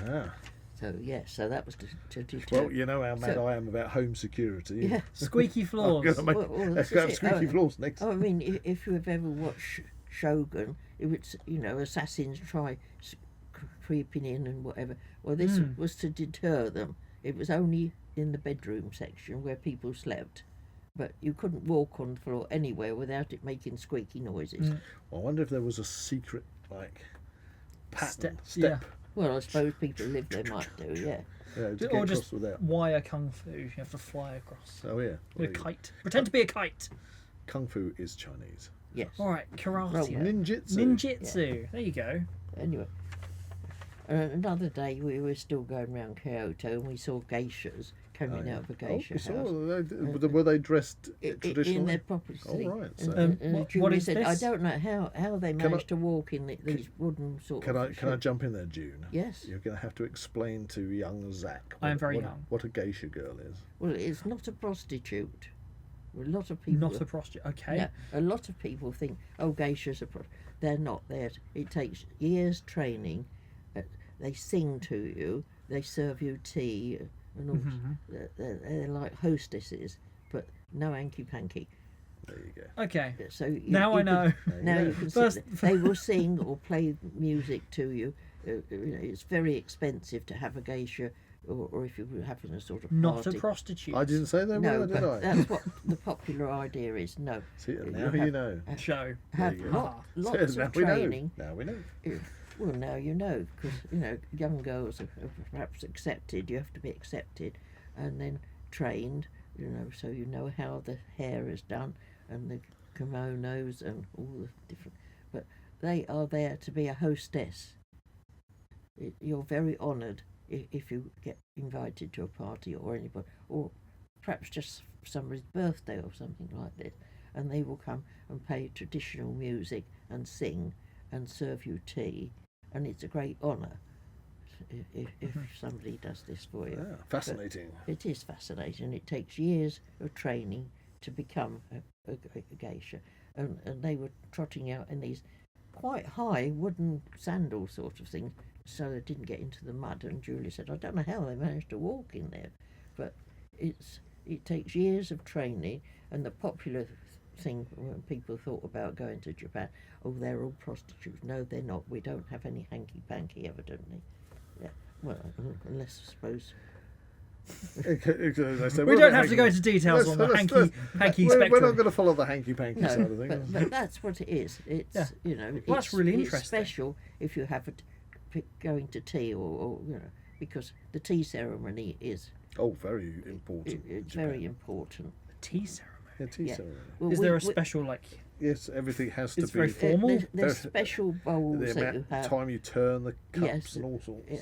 Ah. So yes, so that was to deter. Well, you know how mad So- I am about home security. yeah. Squeaky I'm floors. going to make Well, let's this go is have it. squeaky floors next. Oh, I mean, if you have ever watched Shogun, it was, assassins try creeping in and whatever. Well, this was to deter them. It was only in the bedroom section where people slept, but you couldn't walk on the floor anywhere without it making squeaky noises. I wonder if there was a secret pattern Step, step. Well, I suppose people who live there might do, yeah. Yeah, to Or get just across without. wire kung fu. You have to fly across. Oh yeah. With a kite. Pretend to be a kite. Kung fu is Chinese. Yes. All right, karate. Well, Ninjutsu. Ninjutsu. There you go. Anyway, another day we were still going around Kyoto and we saw geishas coming out of a geisha we saw, house. were they dressed In traditionally? their proper Oh, thing. right, And, so- and what Julie is said, this? I don't know how they Can I- managed to walk in these wooden sort Can of... I jump in there, June? Yes. You're going to have to explain to young Zak. I am very young. What a geisha girl is. Well, it's not a prostitute. A lot of people... Not a prostitute. Okay. Yeah, a lot of people think, oh, geishas are... They're not there. It takes years training. They sing to you. They serve you tea. And all. They're like hostesses, but no hanky-panky. There you go. Okay. So you, Now I know. Now Yeah. you can First- sit there. They will sing or play music to you. It's very expensive to have a geisha, or if you're having a sort of Not a party. prostitute. I didn't say they No, were, did but I? that's what the popular idea is. No, See, you now have- you know. Show. have you go. lots now of we training. know. Now we know. Well, now you know, because young girls are perhaps accepted. You have to be accepted, and then trained. So you know how the hair is done, and the kimonos, and all the different. But they are there to be a hostess. You're very honoured if you get invited to a party or anybody, or perhaps just somebody's birthday or something like this, and they will come and play traditional music and sing and serve you tea, and it's a great honour if somebody does this for you. Ah, fascinating. It is fascinating. It takes years of training to become a geisha, and they were trotting out in these quite high wooden sandal sort of things, so they didn't get into the mud. And Julie said, I don't know how they managed to walk in there, but it takes years of training. And the popular thing when people thought about going to Japan, oh, they're all prostitutes. No, they're not. We don't have any hanky-panky, evidently. Yeah, well, unless I suppose... We don't have to go into details on the hanky We're spectrum. not going to follow the hanky-panky No, side of things. but that's what it is. It's Yeah. Well, that's really it's interesting. special if you have going to tea or because the tea ceremony is Oh, very important. it's Japan. very important. Tea ceremony. Yeah, tea Yeah. ceremony. Well, Is there a special Yes, everything has to It's be. very formal? There's Very- special bowls The that you amount of have. time you turn the cups Yes, and all sorts. Yeah.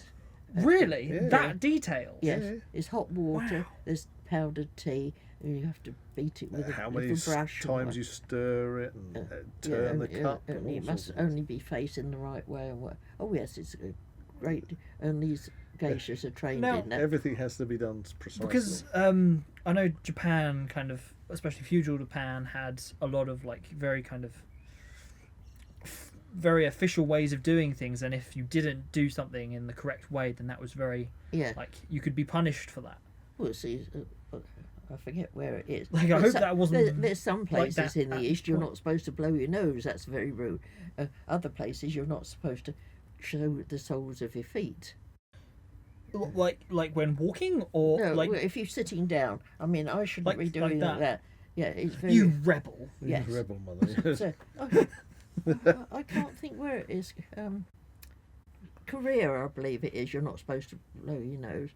Really? Yeah. That detailed? Yes, Yeah. it's hot water. Wow. There's powdered tea, and you have to beat it with a How many little brush. and times you stir it and turn the cup and all it sorts must of things. only be facing the right way. And what? Oh yes, it's a great. And these geishas are trained Now- in that. Everything has to be done precisely. Because I know Japan kind of, especially feudal Japan, had a lot of like very kind of very official ways of doing things, and if you didn't do something in the correct way, then that was very Yeah. like you could be punished for that. Well, see, I forget where it is. Like, I But hope that wasn't There's some like places that in the at East this you're point. not supposed to blow your nose. That's very rude. Other places you're not supposed to show the soles of your feet. Like when walking, or No, like well, if you're sitting down. I mean, I shouldn't Like- be like doing that. that. Yeah, it's very. you rebel. You yes. rebel mother. So, I can't think where it is. Korea, I believe it is. You're not supposed to blow your nose,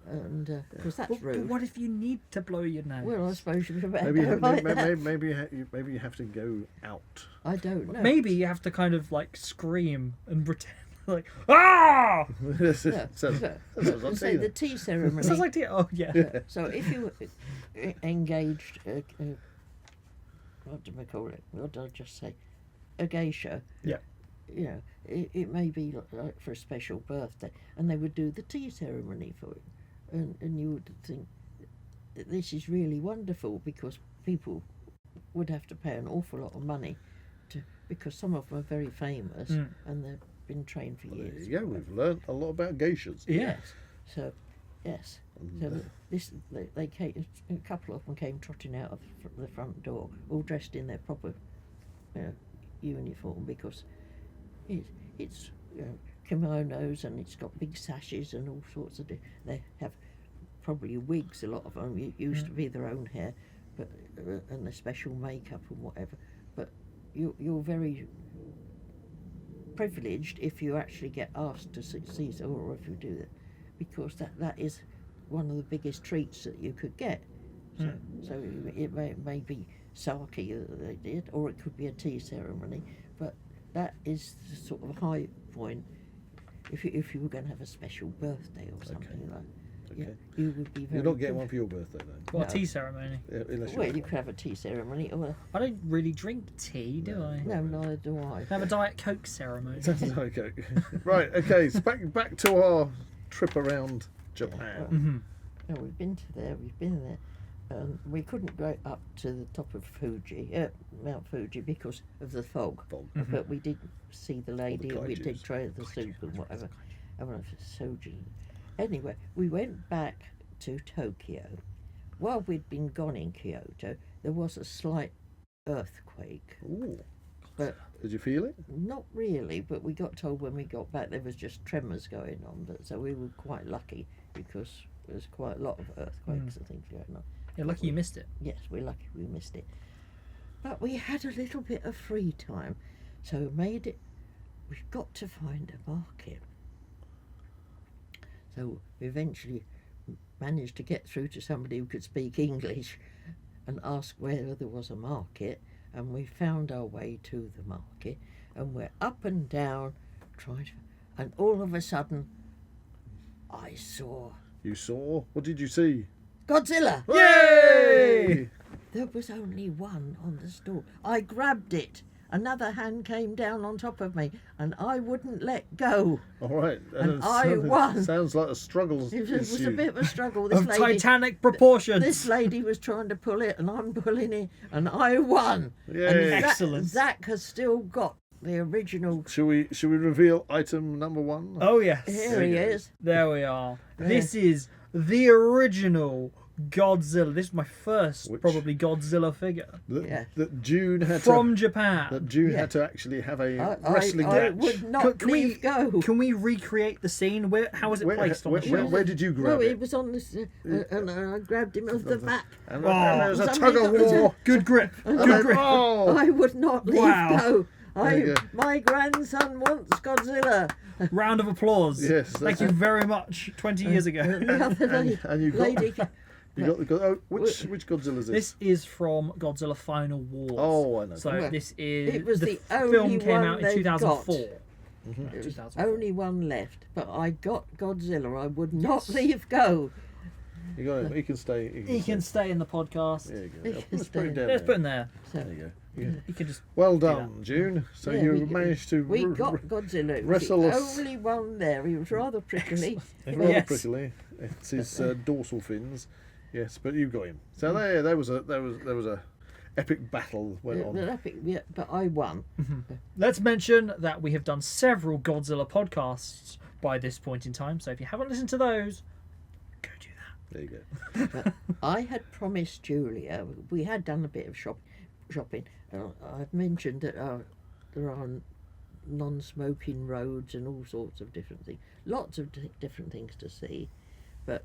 and because that's But rude. what if you need to blow your nose? Well, I suppose you better Maybe, go like maybe, that. maybe you have to go out. I don't know. Maybe you have to kind of like scream and pretend like ah. No, Sounds like say Tina. the tea ceremony. Sounds like oh yeah. So if you engaged, what do I call it? What did I just say? A geisha. Yeah. You know, it may be like for a special birthday, and they would do the tea ceremony for it, and you would think this is really wonderful because people would have to pay an awful lot of money because some of them are very famous and they've been trained for There years. you go. We've learnt a lot about geishas. Yeah. So, yes. So they came, a couple of them came trotting out of the front door, all dressed in their proper uniform because it's kimonos and it's got big sashes and all sorts of. They have probably wigs. A lot of them it used to be their own hair, but and the special makeup and whatever. But you're very privileged if you actually get asked to see or if you do that, because that is one of the biggest treats that you could get. So it may be sake that they did, or it could be a tea ceremony, but that is the sort of high point if you were going to have a special birthday or something like that. Okay. You would be very. You're not getting one for your birthday then. Well, No. tea ceremony. Yeah, unless Well, you're you could have a tea ceremony, or I don't really drink tea, do I? no, neither do I. Have a Diet Coke ceremony. okay. Right. Okay. So back to our trip around Japan. hmm No, we've been there. We couldn't go up to the top of Mount Fuji because of the fog. But we did see the lady, and we did kaijus. try the soup and whatever. I don't know if it's soju. Anyway, we went back to Tokyo. While we'd been gone in Kyoto, there was a slight earthquake. Ooh. But Did you feel it? not really, but we got told when we got back there was just tremors going on. But so we were quite lucky because there's quite a lot of earthquakes and things going on. You're lucky you missed it. Yes, we're lucky we missed it. But we had a little bit of free time, so we've got to find a market. So we eventually managed to get through to somebody who could speak English and ask where there was a market, and we found our way to the market, and we're up and down and all of a sudden I saw You saw? What did you see? Godzilla! Yay! There was only one on the stall. I grabbed it. Another hand came down on top of me, and I wouldn't let go. All right. And I won. Sounds like a struggle. It was a ensued. bit of a struggle. Of Titanic proportions. This lady was trying to pull it, and I'm pulling it, and I won. Yay. And Excellent. Zak has still got the original. Shall we reveal item number one? Oh yes. Here he is. There we are. This is the original Godzilla. This is my first probably Godzilla figure That June had from to, Japan. That June had to actually have a I wrestling I match. would not Can we leave go. Can we recreate the scene? How was it placed on the shelf? where did you grab No, it? it was on this, and I grabbed him off the back. And Oh, there was a somebody tug of got the- war. Good grip. And Good then, grip. oh, I would not leave Wow. go. There you go. My grandson wants Godzilla. Round of applause. Yes, Thank you very much. 20 years ago. The other and you got lady. which Godzilla is this? This is from Godzilla Final Wars. Oh, I know. So Well, this is it was the film only came one out in they've 2004. There was 2004. only one left, but I got Godzilla. I would not leave go. You got him. He can stay. He can stay in the podcast. There you He go. can Let's put him stay. down Let's put there. him there. So, There you go. Yeah. You can just. Well do done, June. So yeah, you managed to we got Godzilla. It was wrestle the us. only one there. He was rather prickly. rather Yes. prickly. It's his dorsal fins. Yes, but you got him. So there was a epic battle went on. Yeah, but I won. Let's mention that we have done several Godzilla podcasts by this point in time. So if you haven't listened to those, go do that. There you go. But I had promised Julia. We had done a bit of shopping. I've mentioned that there are non-smoking roads and all sorts of different things. Lots of different things to see. But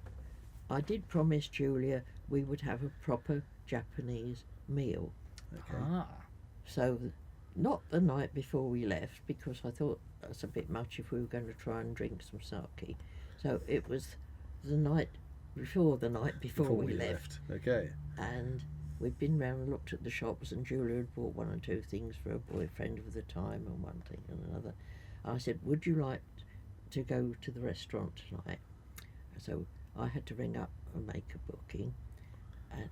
I did promise Julia we would have a proper Japanese meal. Okay. Ah. So, not the night before we left, because I thought that's a bit much if we were going to try and drink some sake. So it was the night before Before we left. Okay. And we'd been round and looked at the shops, and Julia had bought one or two things for her boyfriend for the time, and one thing and another. I said, would you like to go to the restaurant tonight? So I had to ring up and make a booking, and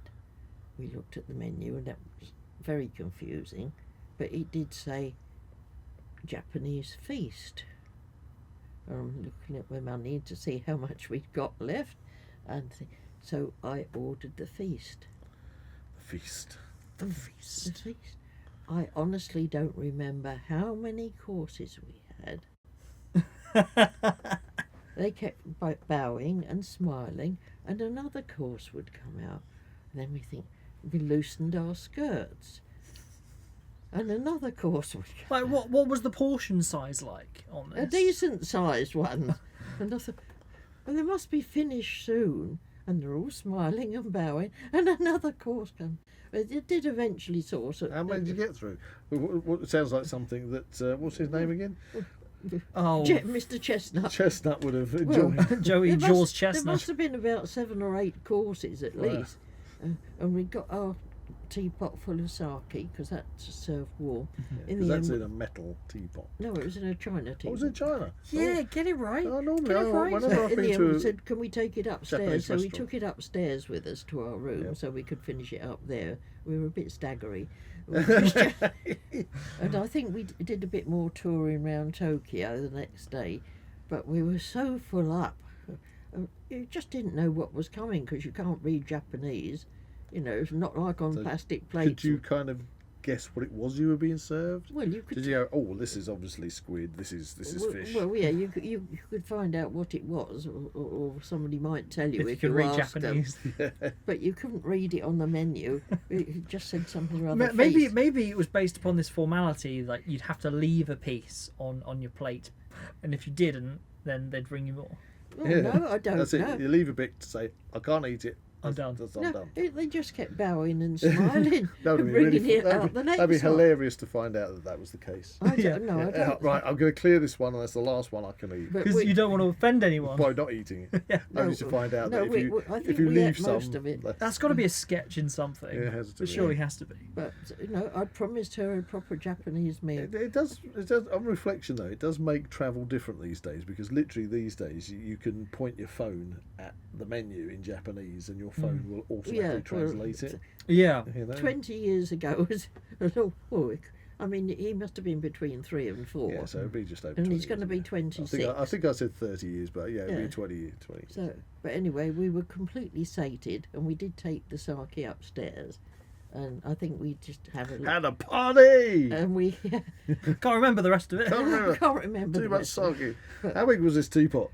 we looked at the menu, and that was very confusing, but it did say Japanese feast. I'm looking at my money to see how much we'd got left, and so I ordered the feast. The feast. The The feast. feast. I honestly don't remember how many courses we had. They kept bowing and smiling, and another course would come out. And then we think, we loosened our skirts. And another course would come Like what was the portion size like on out. A this? decent sized one. And I thought, well, they must be finished soon. And they're all smiling and bowing. And another course came. It did eventually sort of. How many did you get through? It sounds like something that what's his name again? Oh, Mr. Chestnut. Chestnut would have enjoyed. Joey There Jaws must- Chestnut. There must have been about 7 or 8 courses at Wow. least. And we got our teapot full of sake, because that's served warm. In Because the that's end, in a metal teapot. no, it was in a china teapot. Oh, was it China? Yeah, get it right. Oh, normally, Get it right. whenever So I've in the been end, we to said, can we take it upstairs? Japanese So we restaurant. took it upstairs with us to our room, Yep. so we could finish it up there. We were a bit staggery. And I think we did a bit more touring around Tokyo the next day, but we were so full up. You just didn't know what was coming, because you can't read Japanese. You know, it's not like on So plastic plates. Could you kind of guess what it was you were being served? Well, you could. Did you go, oh, well, this is obviously squid, this is fish. Well, yeah, you could find out what it was, or somebody might tell you If you if could you read asked them. Japanese. But you couldn't read it on the menu. It just said something rather. Maybe it was based upon this formality, like you'd have to leave a piece on your plate, and if you didn't, then they'd bring you more. Oh, no, I don't That's know. it. You leave a bit to say, I can't eat it. I'm done. No, done. they just kept bowing and smiling That would and be bringing really it out the next that'd be one. hilarious to find out that was the case. I Yeah. don't know. I don't. Right, I'm going to clear this one, and that's the last one I can eat. But Because you don't want to offend anyone. By not eating it. Yeah. Only to find out that I think if you we leave ate some, most of it. That's got to be a sketch in something. Yeah, it has to It be, surely yeah. has to be. But I promised her a proper Japanese meal. It does. On reflection, though, it does make travel different these days, because literally these days you can point your phone at the menu in Japanese, and your phone will automatically translate it. Yeah. You know? 20 years ago was. I mean, he must have been between 3 and 4. Yeah, so it'd be just over. And 20 he's going to years, be yeah. 26. I think I said 30 years, but yeah, it'd Yeah. be 20 years. 20. So, but anyway, we were completely sated, and we did take the sake upstairs, and I think we just have a look. Had a party. And we Can't remember the rest of it. Can't remember. can't remember Too the much rest of sake. But- How big was this teapot?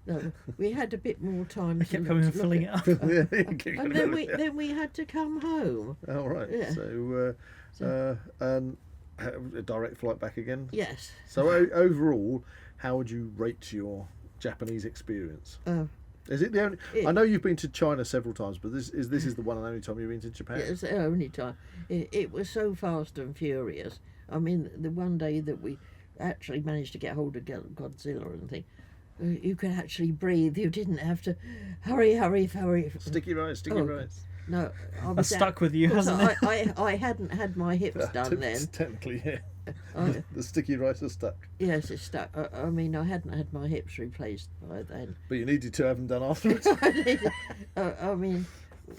No, we had a bit more time. I to kept look- coming and look filling at- it up. Yeah, And then we had to come home. Oh, right. Yeah. And a direct flight back again. Yes. So overall, how would you rate your Japanese experience? Is it the only? I know you've been to China several times, but this is the one and only time you've been to Japan. It was the only time. It was so fast and furious. I mean, the one day that we actually managed to get hold of Godzilla and thing, you could actually breathe. You didn't have to hurry. Sticky rice. No, I That's was stuck with you, because hasn't it? I hadn't had my hips done then. Technically, yeah. The sticky rice is stuck. Yes, it's stuck. I mean, I hadn't had my hips replaced by then. But you needed to have them done afterwards. I mean,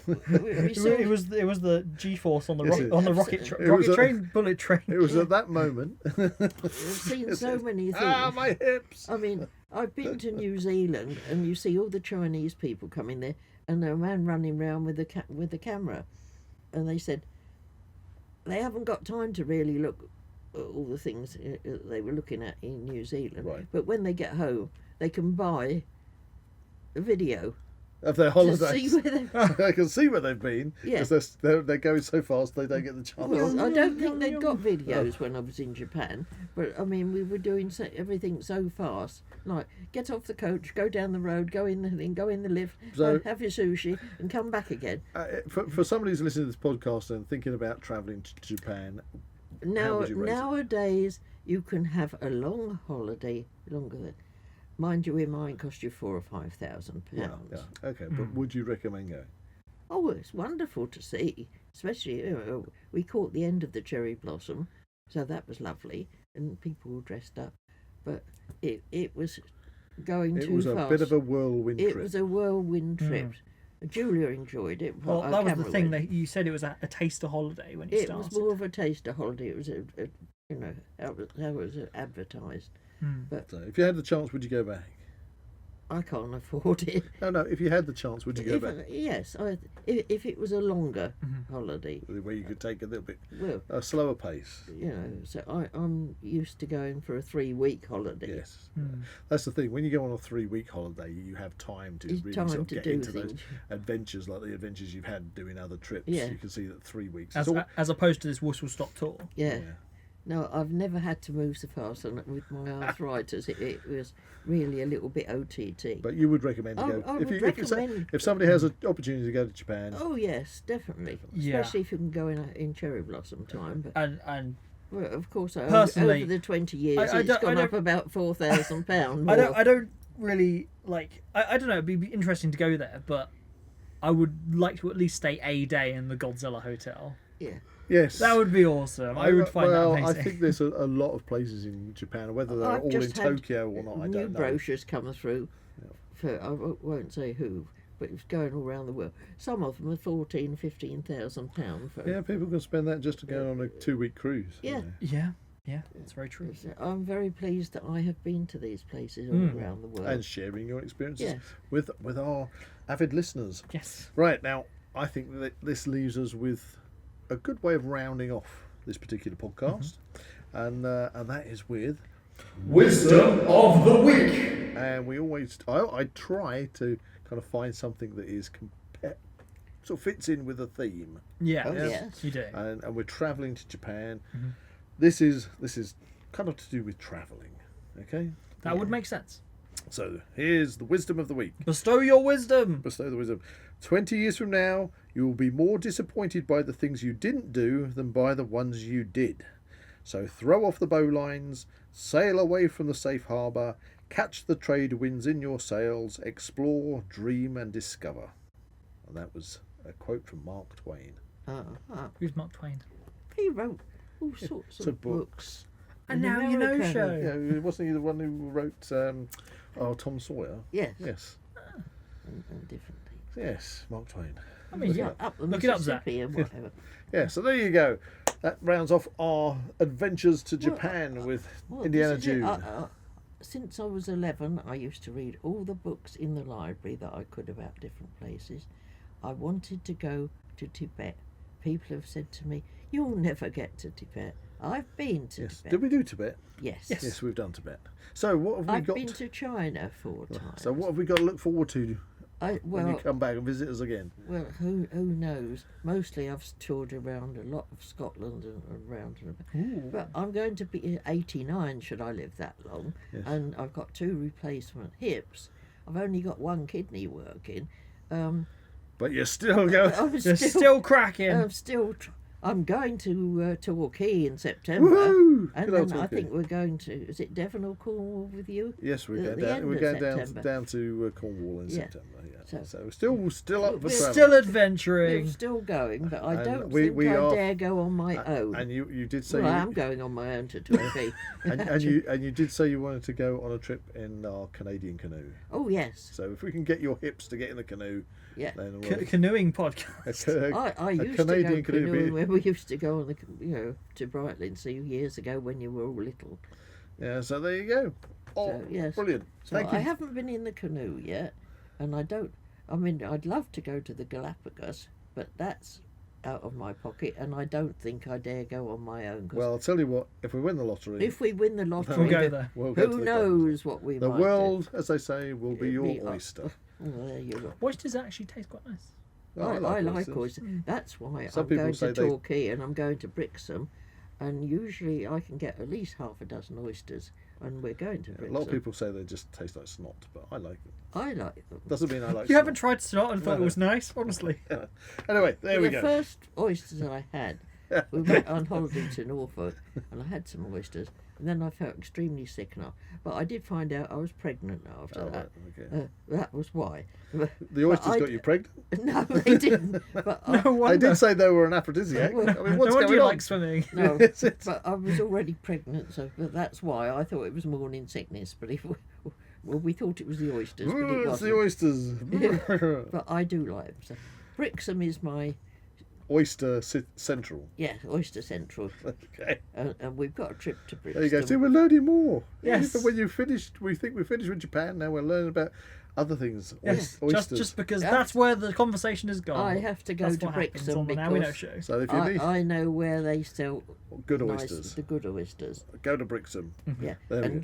It was the G-force on the Yes, rocket was train, bullet train. It was at that moment. I've seen so many things. Ah, my hips! I mean, I've been to New Zealand, and you see all the Chinese people coming there, and a man running around with the camera, and they said they haven't got time to really look at all the things they were looking at in New Zealand. Right. But when they get home, they can buy a video Of their to holidays. see where they. I can see where they've been. Yeah. Because they're going so fast they don't get the chance. Well, I don't think they'd got videos when I was in Japan, but I mean, we were doing everything so fast. Like, get off the coach, go down the road, go in the thing, go in the lift, So- have your sushi, and come back again. For somebody who's listening to this podcast and thinking about travelling to Japan, Now, would you rate it? nowadays, you can have a long holiday, longer than. Mind you, it might cost you £4,000 or £5,000. yeah. Okay, but would you recommend going? Oh, it's wonderful to see, especially we caught the end of the cherry blossom, so that was lovely, and people were dressed up. But it was going It too was a fast. bit of a whirlwind It trip. was a whirlwind trip. Julia enjoyed it. but Well, our that was the camera thing went. that you said it was a taster holiday when you It started. was more of a taster holiday. It was how it was advertised. But So if you had the chance, would you go back? I can't afford it. No. If you had the chance, would you go back? Yes, if it was a longer holiday, Where you could take a little bit well, a slower pace. So I'm used to going for a 3-week holiday. Yes, that's the thing. When you go on a 3-week holiday, you have time to It's really time sort of to get do into those things. adventures, like the adventures you've had doing other trips. Yeah. You can see that 3 weeks. as opposed to this whistle stop tour. Yeah. No, I've never had to move so fast, and with my arthritis, it was really a little bit OTT. But you would recommend to go I would recommend. if somebody has an opportunity to go to Japan. Oh yes, definitely. Yeah. Especially if you can go in cherry blossom time. But And well, of course, Personally, over the 20 years, I it's don't- gone I up don't- about £4,000. I don't really like. I don't know. It'd be interesting to go there, but I would like to at least stay a day in the Godzilla hotel. Yeah. Yes, That would be awesome. I would find well, that amazing. I think there's a lot of places in Japan, whether they're I've all in just had Tokyo or not. I new don't know. brochures come through. For I won't say who, but it's going all around the world. Some of them are £14,000-15,000 for. Yeah, people can spend that just to go on a 2-week cruise. Yeah. Yeah, that's very true. So I'm very pleased that I have been to these places all around the world. And sharing your experiences Yes. with our avid listeners. Yes. Right, now, I think that this leaves us with a good way of rounding off this particular podcast. And that is with Wisdom of the Week. and we always I try to kind of find something that is sort of fits in with a theme. Yeah, Oh, yes. you do. And we're travelling to Japan. This is kind of to do with travelling. Okay? That would make sense. So here's the wisdom of the week. Bestow your wisdom. Bestow the wisdom. 20 years from now, you will be more disappointed by the things you didn't do than by the ones you did. So throw off the bowlines, sail away from the safe harbour, catch the trade winds in your sails, explore, dream and discover. And that was a quote from Mark Twain. Who's Mark Twain? He wrote all sorts It's a of book. books. And In now you know America. show. Yeah, wasn't he the one who wrote Tom Sawyer? Yes. Yes. And different things. Yes, Mark Twain. I mean, yeah. Up the Look it up, Zak. Mississippi and whatever. Yeah, so there you go. That rounds off our adventures to Japan with Well, Indiana this is it. Jones. Since I was 11, I used to read all the books in the library that I could about different places. I wanted to go to Tibet. People have said to me, "You'll never get to Tibet." I've been to Yes. Tibet. Did we do Tibet? Yes. Yes, we've done Tibet. So what have we I've got? been to China 4 times. So what have we got to look forward to when Well, you come back and visit us again? well, who knows? Mostly I've toured around a lot of Scotland and around. But I'm going to be 89 should I live that long. Yes. And I've got 2 replacement hips. I've only got 1 kidney working. But you're still going. I'm You're still cracking. I'm still I'm going to Torquay in September, Woohoo! and Good old then I Torquay. think we're going to. Is it Devon or Cornwall with you? Yes, we're At going the down. end We're of going September. down to Cornwall in Yeah. September. Yeah. So- So we're still up for We're travel. Still We're adventuring. still going, but I And don't we think I are- dare go on my own. And you did say well, I you, am going on my own to Torquay. and you did say you wanted to go on a trip in our Canadian canoe. Oh yes, So if we can get your hips to get in the canoe, yeah. then we'll, Canoeing podcast. I used Canadian to go canoe canoeing be- when we used to go on the to Brightlingsea years ago when you were all little. yeah. So there you go. Oh, So, yes. brilliant! So Thank I you. haven't been in the canoe yet, and I don't. I mean, I'd love to go to the Galapagos, but that's out of my pocket, and I don't think I dare go on my own. 'Cause Well, I'll tell you what. If we win the lottery, if we win the lottery, We'll go there. we'll go to who the knows what we The might world, as they say, will be It'd your be- oyster. do. Oh, there you go. Oysters actually taste quite nice. Oh, I like oysters. oysters. That's why Some I'm people going say to they- Torquay and I'm going to Brixham, and usually I can get at least half a dozen oysters, and we're going to Yeah, a Brixham. lot of people say they just taste like snot, but I like them. I like them. Doesn't mean I like. You haven't snot. tried snot and thought it was nice, honestly. Anyway, there we The go. first oysters I had, we went on holiday to Norfolk, and I had some oysters, and then I felt extremely sick now. But I did find out I was pregnant after Oh, that. right, okay. That was why. The oysters I- got you pregnant. No, they didn't. But I, No They wonder. did say they were an aphrodisiac. Well, I mean, No what's wonder going you on? like swimming. no, Is it? but I was already pregnant, so but that's why I thought it was morning sickness. But well, we thought it was the oysters, but it It's the wasn't. oysters. But I do like them. So Brixham is my Oyster Central. oyster central, Okay. and we've got a trip to There Brixham. you go. See, we're learning more. Yes. When you finished, we think we finished with Japan. Now we're learning about other things. Yes, Oysters. just because Yeah. that's where the conversation has gone. I have to go That's to what happens Brixham on the Now We Know because show. So if you need I know where they sell good nice, oysters, the good oysters. go to Brixham. Yeah, There we and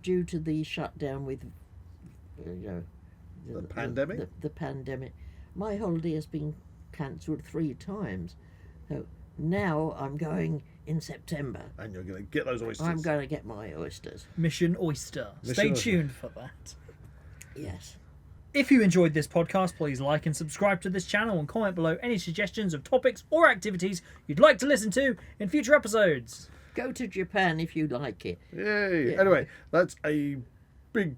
due to the shutdown with, The pandemic? the pandemic, my holiday has been cancelled 3 times. So now I'm going in September. And you're going to get those oysters. I'm going to get my oysters. Mission Oyster. Mission Stay Oyster. tuned for that. Yes. If you enjoyed this podcast, please like and subscribe to this channel and comment below any suggestions of topics or activities you'd like to listen to in future episodes. Go to Japan if you like it. Yay. Yeah. Anyway, that's a big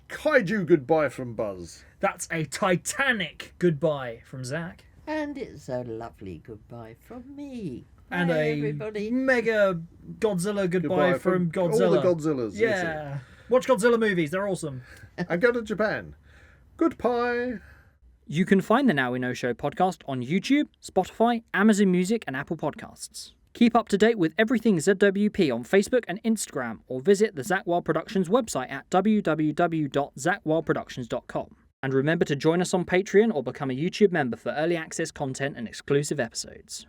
kaiju goodbye from Buzz. That's a titanic goodbye from Zak. And it's a lovely goodbye from me. And Bye, a everybody. mega Godzilla goodbye from Godzilla. All the Godzillas. Yeah. Watch Godzilla movies, they're awesome. And go to Japan. Goodbye. You can find the Now We Know Show podcast on YouTube, Spotify, Amazon Music, and Apple Podcasts. Keep up to date with everything ZWP on Facebook and Instagram, or visit the Zak Wylde Productions website at www.zakwyldeproductions.com. And remember to join us on Patreon or become a YouTube member for early access content and exclusive episodes.